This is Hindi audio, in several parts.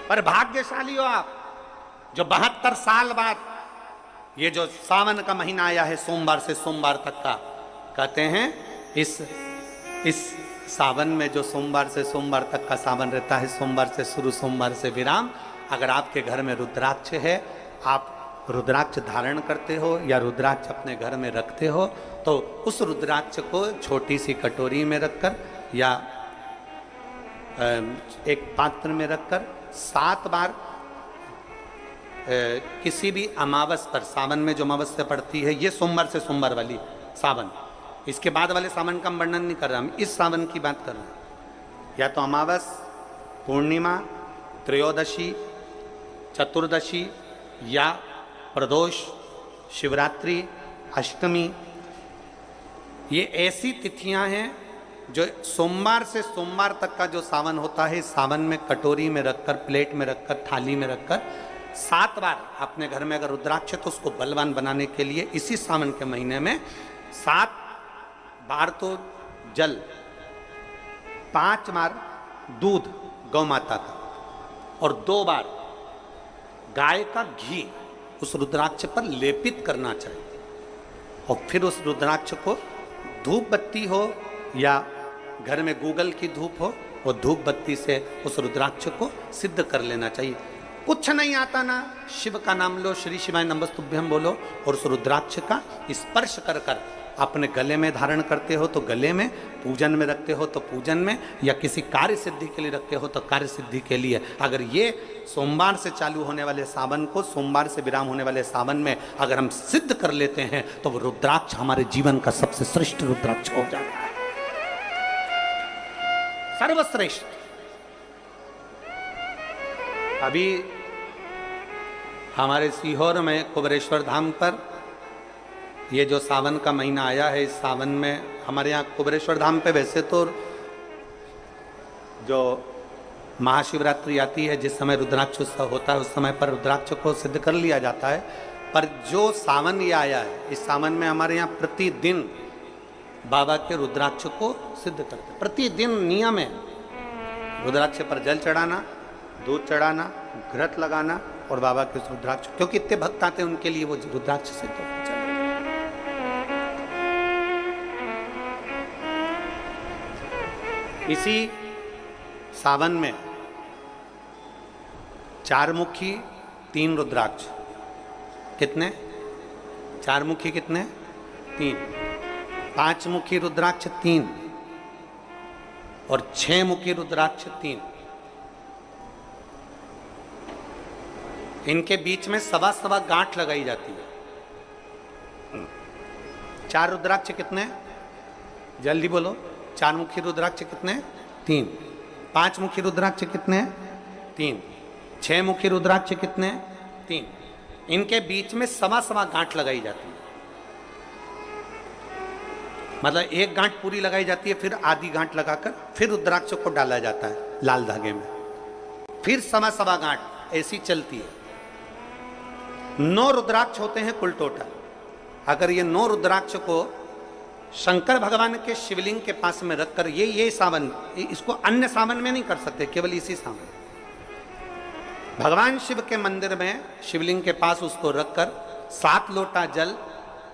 पर भाग्यशाली हो आप जो 72 साल बाद ये जो सावन का महीना आया है, सोमवार से सोमवार तक का, कहते हैं इस सावन में जो सोमवार से सोमवार तक का सावन रहता है, सोमवार से शुरू सोमवार से विराम, अगर आपके घर में रुद्राक्ष है, आप रुद्राक्ष धारण करते हो या रुद्राक्ष अपने घर में रखते हो, तो उस रुद्राक्ष को छोटी सी कटोरी में रखकर या एक पात्र में रखकर 7 बार किसी भी अमावस पर, सावन में जो अमावस्या पड़ती है, ये सोमवार से सोमवार वाली सावन, इसके बाद वाले सावन का हम वर्णन नहीं कर रहा, हम इस सावन की बात कर रहे हैं। या तो अमावस, पूर्णिमा, त्रयोदशी, चतुर्दशी या प्रदोष, शिवरात्रि, अष्टमी, ये ऐसी तिथियां हैं जो सोमवार से सोमवार तक का जो सावन होता है, सावन में कटोरी में रखकर, प्लेट में रखकर, थाली में रखकर 7 बार अपने घर में अगर रुद्राक्ष तो उसको बलवान बनाने के लिए इसी सावन के महीने में 7 बार तो जल, 5 बार दूध गौ माता का और 2 बार गाय का घी उस रुद्राक्ष पर लेपित करना चाहिए। और फिर उस रुद्राक्ष को धूप बत्ती हो या घर में गूगल की धूप हो, वो धूप बत्ती से उस रुद्राक्ष को सिद्ध कर लेना चाहिए। कुछ नहीं आता ना, शिव का नाम लो, श्री शिवाय नमस्तुभ्यम बोलो और उस रुद्राक्ष का स्पर्श कर कर अपने गले में धारण करते हो तो गले में, पूजन में रखते हो तो पूजन में, या किसी कार्य सिद्धि के लिए रखते हो तो कार्य सिद्धि के लिए। अगर ये सोमवार से चालू होने वाले सावन को, सोमवार से विराम होने वाले सावन में अगर हम सिद्ध कर लेते हैं तो वो रुद्राक्ष हमारे जीवन का सबसे श्रेष्ठ रुद्राक्ष हो जाता है, सर्वश्रेष्ठ। अभी हमारे सीहोर में कुबेरेश्वर धाम पर ये जो सावन का महीना आया है, इस सावन में हमारे यहाँ कुबेरेश्वर धाम पे वैसे तो जो महाशिवरात्रि आती है, जिस समय रुद्राक्ष उत्सव होता है, उस समय पर रुद्राक्ष को सिद्ध कर लिया जाता है। पर जो सावन ये आया है, इस सावन में हमारे यहाँ प्रतिदिन बाबा के रुद्राक्ष को सिद्ध करते हैं। प्रतिदिन नियम है रुद्राक्ष पर जल चढ़ाना, दूध चढ़ाना, घृत लगाना और बाबा के उस रुद्राक्ष, क्योंकि इतने भक्त आते हैं उनके लिए वो रुद्राक्ष सिद्ध होना चाहिए। इसी सावन में 4 मुखी 3 रुद्राक्ष, कितने? 4 मुखी कितने? 3। 5 मुखी रुद्राक्ष 3 और 6 मुखी रुद्राक्ष 3। इनके बीच में सवा गांठ लगाई जाती है। 4 रुद्राक्ष कितने? जल्दी बोलो। 4 मुखी रुद्राक्ष कितने? 3। 5 मुखी रुद्राक्ष कितने? 3। 6 मुखी रुद्राक्ष कितने? 3। इनके बीच में सवा गांठ लगाई जाती है। मतलब एक गांठ पूरी लगाई जाती है, फिर आधी गांठ लगाकर फिर रुद्राक्ष को डाला जाता है लाल धागे में, फिर सवा गांठ ऐसी चलती है। 9 रुद्राक्ष होते हैं कुल टोटल। अगर ये 9 रुद्राक्ष को शंकर भगवान के शिवलिंग के पास में रखकर, ये सावन, इसको अन्य सावन में नहीं कर सकते, केवल इसी सावन भगवान शिव के मंदिर में शिवलिंग के पास उसको रखकर 7 लोटा जल,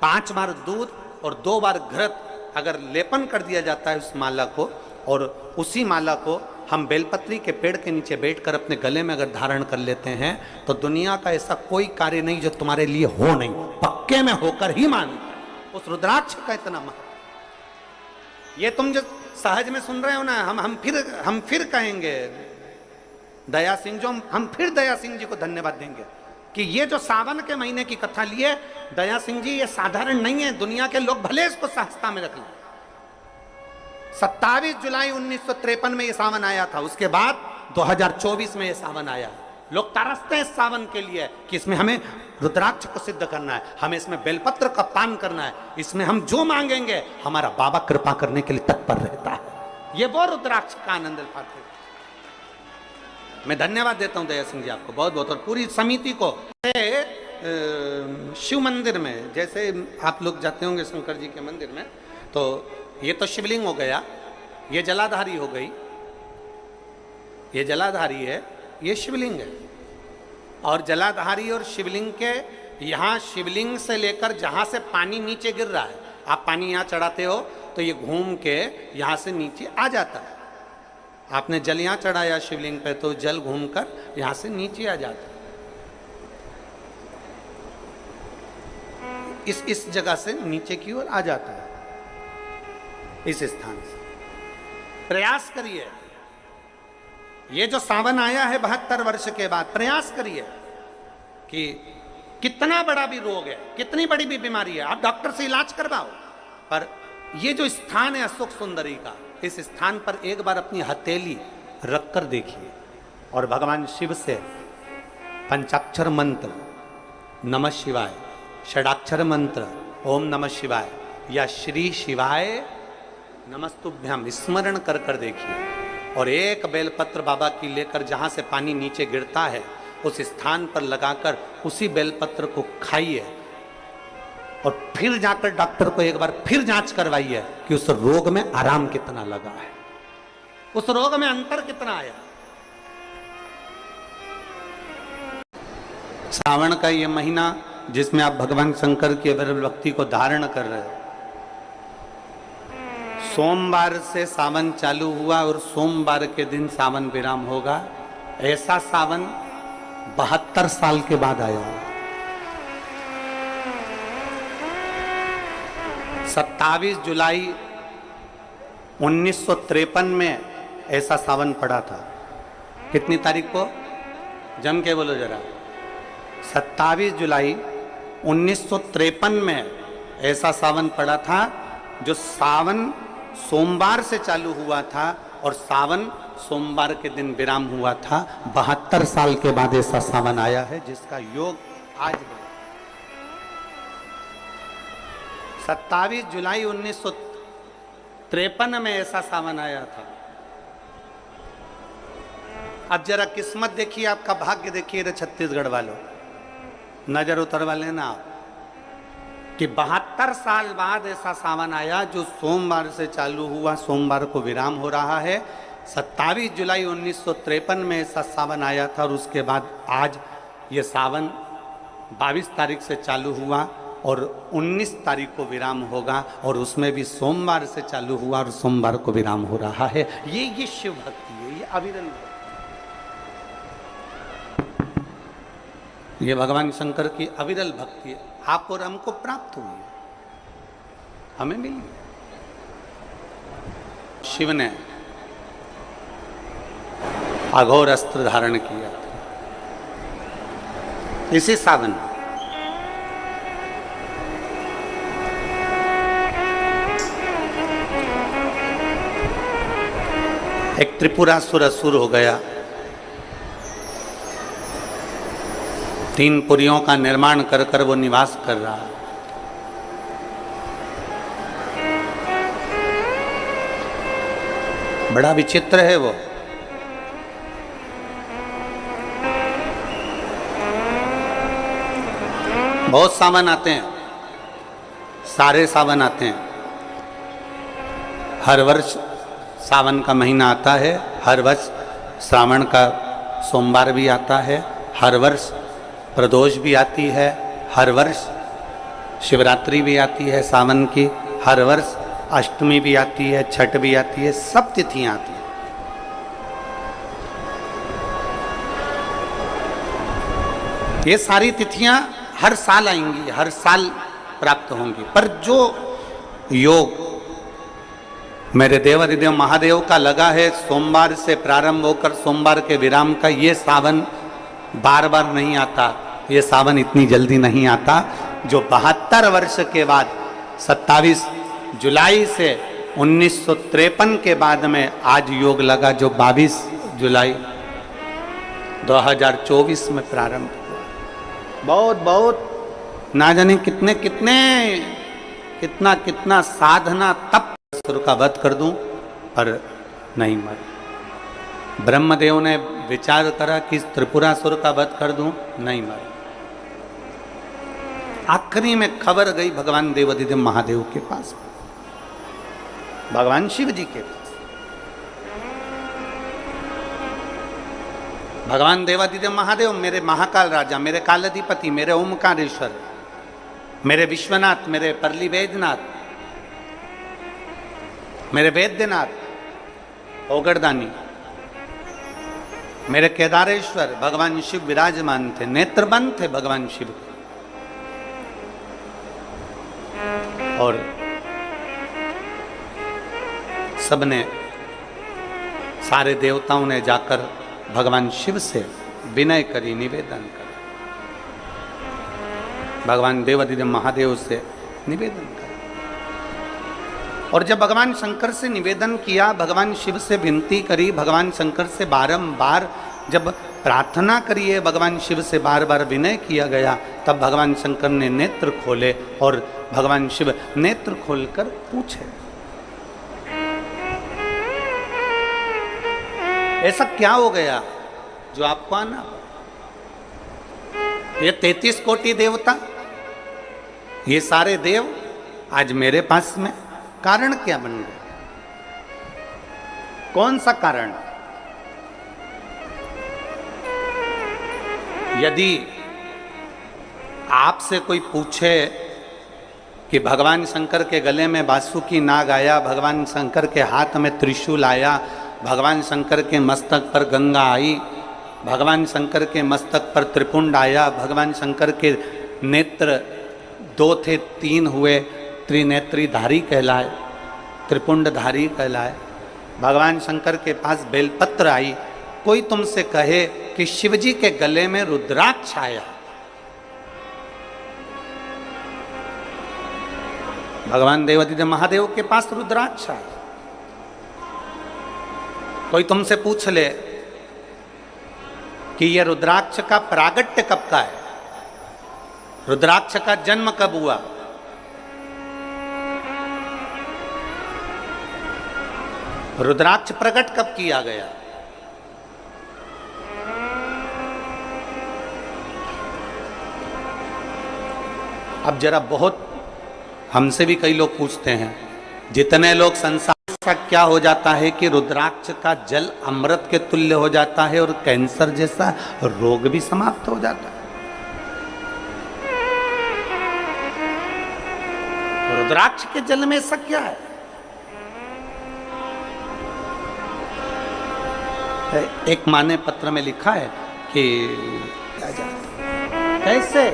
5 बार दूध और 2 बार घृत अगर लेपन कर दिया जाता है उस माला को, और उसी माला को हम बेलपत्री के पेड़ के नीचे बैठकर अपने गले में अगर धारण कर लेते हैं तो दुनिया का ऐसा कोई कार्य नहीं जो तुम्हारे लिए हो नहीं, पक्के में होकर ही मान। उस रुद्राक्ष का इतना महत्व, ये तुम जो सहज में सुन रहे हो ना, हम फिर कहेंगे दया सिंह, जो हम फिर दया सिंह जी को धन्यवाद देंगे कि ये जो सावन के महीने की कथा लिए दया सिंह जी, ये साधारण नहीं है। दुनिया के लोग भले इसको सहजता में रख लें। 27 जुलाई 1953 में ये सावन आया था, उसके बाद 2024 में ये सावन आया। लोग तरसते हैं इस सावन के लिए कि इसमें हमें रुद्राक्ष को सिद्ध करना है, हमें इसमें बेलपत्र का पान करना है, इसमें हम जो मांगेंगे हमारा बाबा कृपा करने के लिए तत्पर रहता है। ये वो रुद्राक्ष का आनंद उठाते। मैं धन्यवाद देता हूं दया सिंह जी आपको बहुत बहुत, और पूरी समिति को। शिव मंदिर में जैसे आप लोग जाते होंगे शंकर जी के मंदिर में, तो ये तो शिवलिंग हो गया, ये जलाधारी हो गई, ये जलाधारी है, ये शिवलिंग है। और जलाधारी और शिवलिंग के यहाँ शिवलिंग से लेकर जहाँ से पानी नीचे गिर रहा है, आप पानी यहाँ चढ़ाते हो तो ये घूम के यहाँ से नीचे आ जाता है। आपने जल यहाँ चढ़ाया शिवलिंग पे तो जल घूमकर यहाँ से नीचे आ जाता है। इस जगह से नीचे की ओर आ जाता है, इस स्थान से। प्रयास करिए, ये जो सावन आया है 72 वर्ष के बाद, प्रयास करिए कि कितना बड़ा भी रोग है, कितनी बड़ी भी बीमारी है, आप डॉक्टर से इलाज करवाओ, पर ये जो स्थान है अशोक सुंदरी का, इस स्थान पर एक बार अपनी हथेली रखकर देखिए और भगवान शिव से पंचाक्षर मंत्र नमः शिवाय, षडाक्षर मंत्र ओम नमः शिवाय या श्री शिवाय नमस्तुभ्यम स्मरण कर कर देखिए और एक बेलपत्र बाबा की लेकर जहां से पानी नीचे गिरता है उस स्थान पर लगाकर उसी बेलपत्र को खाइए और फिर जाकर डॉक्टर को एक बार फिर जांच करवाइए कि उस रोग में आराम कितना लगा है, उस रोग में अंतर कितना आया। सावन का ये महीना जिसमें आप भगवान शंकर की अविरल भक्ति को धारण कर रहे हो, सोमवार से सावन चालू हुआ और सोमवार के दिन सावन विराम होगा। ऐसा सावन 72 साल के बाद आया। 27 जुलाई 1953 में ऐसा सावन पड़ा था। कितनी तारीख को? जम के बोलो जरा। 27 जुलाई 1953 में ऐसा सावन पड़ा था, जो सावन सोमवार से चालू हुआ था और सावन सोमवार के दिन विराम हुआ था। 72 साल के बाद ऐसा सावन आया है जिसका योग आज है। 27 जुलाई 1953 में ऐसा सावन आया था। अब जरा किस्मत देखिए, आपका भाग्य देखिए रे छत्तीसगढ़ वालों, नजर उतरवा लेना आप कि 72 साल बाद ऐसा सावन आया जो सोमवार से चालू हुआ, सोमवार को विराम हो रहा है। 27 जुलाई 1953 में ऐसा सावन आया था और उसके बाद आज ये सावन 22 तारीख से चालू हुआ और 19 तारीख को विराम होगा और उसमें भी सोमवार से चालू हुआ और सोमवार को विराम हो रहा है। ये शिव भक्ति है, ये अविरल भक्ति, ये भगवान शंकर की अविरल भक्ति है। आप और हमको प्राप्त हुई है, हमें मिली। शिव ने अघोर अस्त्र धारण किया था इसी सावन में। एक त्रिपुरासुर असुर हो गया, 3 पुरियों का निर्माण कर कर वो निवास कर रहा है। बड़ा विचित्र है वो। बहुत सावन आते हैं, सारे सावन आते हैं। हर वर्ष सावन का महीना आता है, हर वर्ष श्रावण का सोमवार भी आता है, हर वर्ष प्रदोष भी आती है, हर वर्ष शिवरात्रि भी आती है सावन की, हर वर्ष अष्टमी भी आती है, छठ भी आती है, सब तिथियां आती हैं। ये सारी तिथियां हर साल आएंगी, हर साल प्राप्त होंगी, पर जो योग मेरे देवाधिदेव महादेव का लगा है सोमवार से प्रारंभ होकर सोमवार के विराम का, ये सावन बार बार नहीं आता, ये सावन इतनी जल्दी नहीं आता। जो 72 वर्ष के बाद 27 जुलाई से 1953 के बाद में आज योग लगा, जो 22 जुलाई 2024 में प्रारंभ हुआ। बहुत बहुत ना जाने कितने कितने कितना कितना साधना तप असुर का वध कर दूं, पर नहीं मर। ब्रह्मदेव ने विचार करा कि त्रिपुरासुर का वध कर दूं, नहीं मर। आखिरी में खबर गई भगवान देवाधिदेव महादेव के पास, भगवान शिव जी के पास। भगवान देवादिदेव महादेव मेरे महाकाल राजा, मेरे कालाधिपति, मेरे ओमकारेश्वर, मेरे विश्वनाथ, मेरे परली वैद्यनाथ, मेरे वैद्यनाथ, ओगरदानी, मेरे केदारेश्वर भगवान शिव विराजमान थे, नेत्रबंद थे भगवान शिव के। और सबने, सारे देवताओं ने जाकर भगवान शिव से विनय करी, निवेदन कर, भगवान देवादिदेव महादेव से निवेदन कर। और जब भगवान शंकर से निवेदन किया, भगवान शिव से विनती करी, भगवान शंकर से बारंबार जब प्रार्थना करिए, भगवान शिव से बार बार विनय किया गया, तब भगवान शंकर ने नेत्र खोले और भगवान शिव नेत्र खोलकर पूछे, ऐसा क्या हो गया जो आपको आना? ये 33 कोटि देवता, ये सारे देव आज मेरे पास में, कारण क्या बन गया? कौन सा कारण? यदि आपसे कोई पूछे कि भगवान शंकर के गले में बासुकी नाग आया, भगवान शंकर के हाथ में त्रिशूल आया, भगवान शंकर के मस्तक पर गंगा आई, भगवान शंकर के मस्तक पर त्रिपुंड आया, भगवान शंकर के नेत्र 2 थे 3 हुए, त्रिनेत्रीधारी कहलाए, त्रिपुंडधारी कहलाए, भगवान शंकर के पास बेलपत्र आई, कोई तुमसे कहे कि शिवजी के गले में रुद्राक्ष आया, भगवान देवादिदेव महादेव के पास रुद्राक्ष आया, कोई तुमसे पूछ ले कि यह रुद्राक्ष का प्रागट्य कब का है, रुद्राक्ष का जन्म कब हुआ, रुद्राक्ष प्रकट कब किया गया? अब जरा बहुत हमसे भी कई लोग पूछते हैं, जितने लोग संसार का क्या हो जाता है कि रुद्राक्ष का जल अमृत के तुल्य हो जाता है और कैंसर जैसा रोग भी समाप्त हो जाता है। रुद्राक्ष के जल में ऐसा क्या है? एक माने पत्र में लिखा है कि क्या जाता, कैसे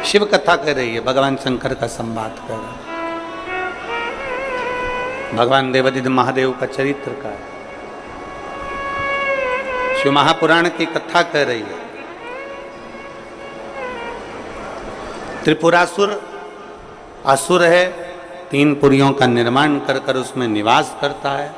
शिव कथा कर रही है, भगवान शंकर का संवाद कर रहा है, भगवान देवादिदेव महादेव का चरित्र का है, शिव महापुराण की कथा कर रही है। त्रिपुरासुर असुर है, 3 पुरियों का निर्माण कर कर उसमें निवास करता है।